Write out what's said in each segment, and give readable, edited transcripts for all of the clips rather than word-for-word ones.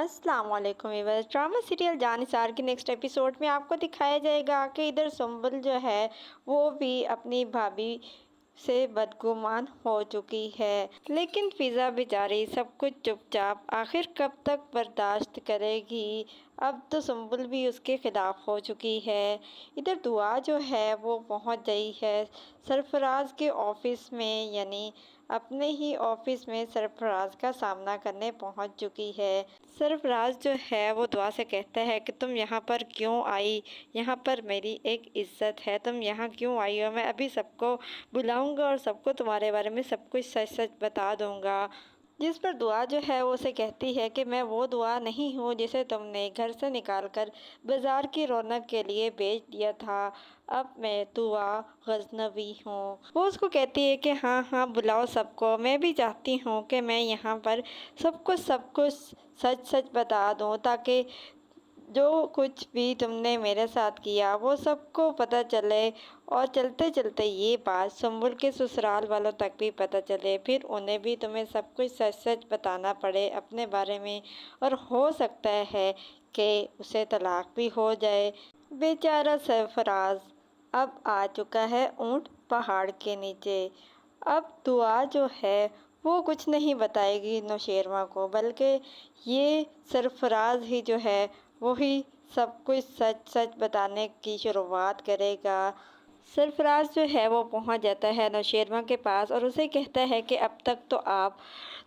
अस्सलाम वालेकुम viewers. Drama serial Jannisar के नेक्स्ट एपिसोड में आपको दिखाया जाएगा कि इधर सुंबल जो है वो भी अपनी भाभी से बदगुमान हो चुकी है, लेकिन फिज़ा बेचारी सब कुछ चुपचाप आखिर कब तक बर्दाश्त करेगी। अब तो सुंबल भी उसके खिलाफ हो चुकी है। इधर दुआ जो है वो पहुंच गई है सरफराज के ऑफिस में, यानी अपने ही ऑफिस में सरफराज का सामना करने पहुंच चुकी है। सरफराज जो है वो दुआ से कहता है कि तुम यहाँ पर क्यों आई, यहाँ पर मेरी एक इज्जत है, तुम यहाँ क्यों आई हो। मैं अभी सबको बुलाऊंगा और सबको तुम्हारे बारे में सब कुछ सच सच बता दूंगा। जिस पर दुआ जो है वो उसे कहती है कि मैं वो दुआ नहीं हूँ जिसे तुमने घर से निकाल कर बाज़ार की रौनक के लिए बेच दिया था। अब मैं दुआ गजनवी हूँ। वो उसको कहती है कि हाँ हाँ बुलाओ सबको, मैं भी चाहती हूँ कि मैं यहाँ पर सब कुछ सच सच बता दूँ, ताकि जो कुछ भी तुमने मेरे साथ किया वो सबको पता चले और चलते चलते ये बात सुंबल के ससुराल वालों तक भी पता चले। फिर उन्हें भी तुम्हें सब कुछ सच सच बताना पड़े अपने बारे में, और हो सकता है कि उसे तलाक भी हो जाए। बेचारा सरफराज अब आ चुका है ऊंट पहाड़ के नीचे। अब दुआ जो है वो कुछ नहीं बताएगी नौशेरवा को, बल्कि ये सरफराज ही जो है वही सब कुछ सच सच बताने की शुरुआत करेगा। सरफराज जो है वो पहुंच जाता है नौशेरवा के पास और उसे कहता है कि अब तक तो आप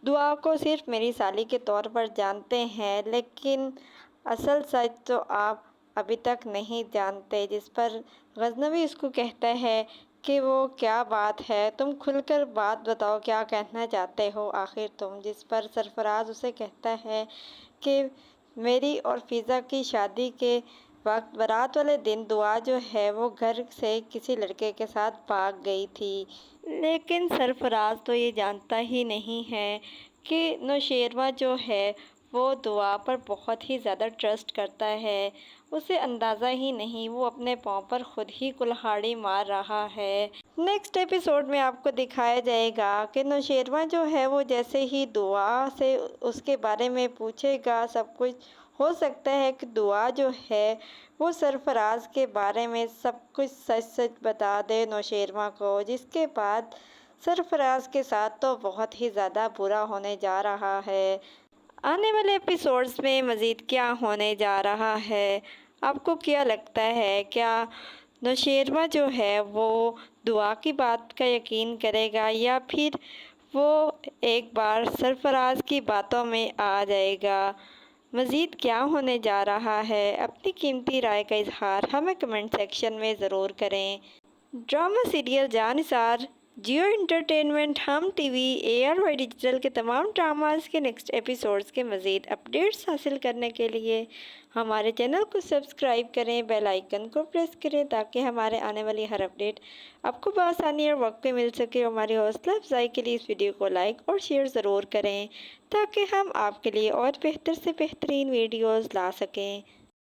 दुआ को सिर्फ मेरी साली के तौर पर जानते हैं, लेकिन असल सच तो आप अभी तक नहीं जानते। जिस पर गजनवी उसको कहता है कि वो क्या बात है, तुम खुलकर बात बताओ, क्या कहना चाहते हो आखिर तुम। जिस पर सरफराज उसे कहता है कि मेरी और फिज़ा की शादी के वक्त बारात वाले दिन दुआ जो है वो घर से किसी लड़के के साथ भाग गई थी, लेकिन सरफराज तो ये जानता ही नहीं है कि नौशेरवा जो है वो दुआ पर बहुत ही ज़्यादा ट्रस्ट करता है। उसे अंदाज़ा ही नहीं वो अपने पाँव पर खुद ही कुल्हाड़ी मार रहा है। नेक्स्ट एपिसोड में आपको दिखाया जाएगा कि नौशेरवा जो है वो जैसे ही दुआ से उसके बारे में पूछेगा सब कुछ, हो सकता है कि दुआ जो है वो सरफराज के बारे में सब कुछ सच सच बता दे नौशेरवा को, जिसके बाद सरफराज के साथ तो बहुत ही ज़्यादा बुरा होने जा रहा है। आने वाले एपिसोड्स में मज़ीद क्या होने जा रहा है, आपको क्या लगता है? क्या नौशेरवा जो है वो दुआ की बात का यकीन करेगा या फिर वो एक बार सरफराज की बातों में आ जाएगा? मज़ीद क्या होने जा रहा है? अपनी कीमती राय का इजहार हमें कमेंट सेक्शन में ज़रूर करें। ड्रामा सीरियल जानिसार जियो एंटरटेनमेंट, हम टीवी, ARY डिजिटल के तमाम ड्रामास के नेक्स्ट एपिसोड्स के मज़ीद अपडेट्स हासिल करने के लिए हमारे चैनल को सब्सक्राइब करें, बेल आइकन को प्रेस करें, ताकि हमारे आने वाली हर अपडेट आपको बआसानी और वक्त पे मिल सके। हमारी हौसला अफजाई के लिए इस वीडियो को लाइक और शेयर ज़रूर करें, ताकि हम आपके लिए और बेहतर से बेहतरीन वीडियोज़ ला सकें।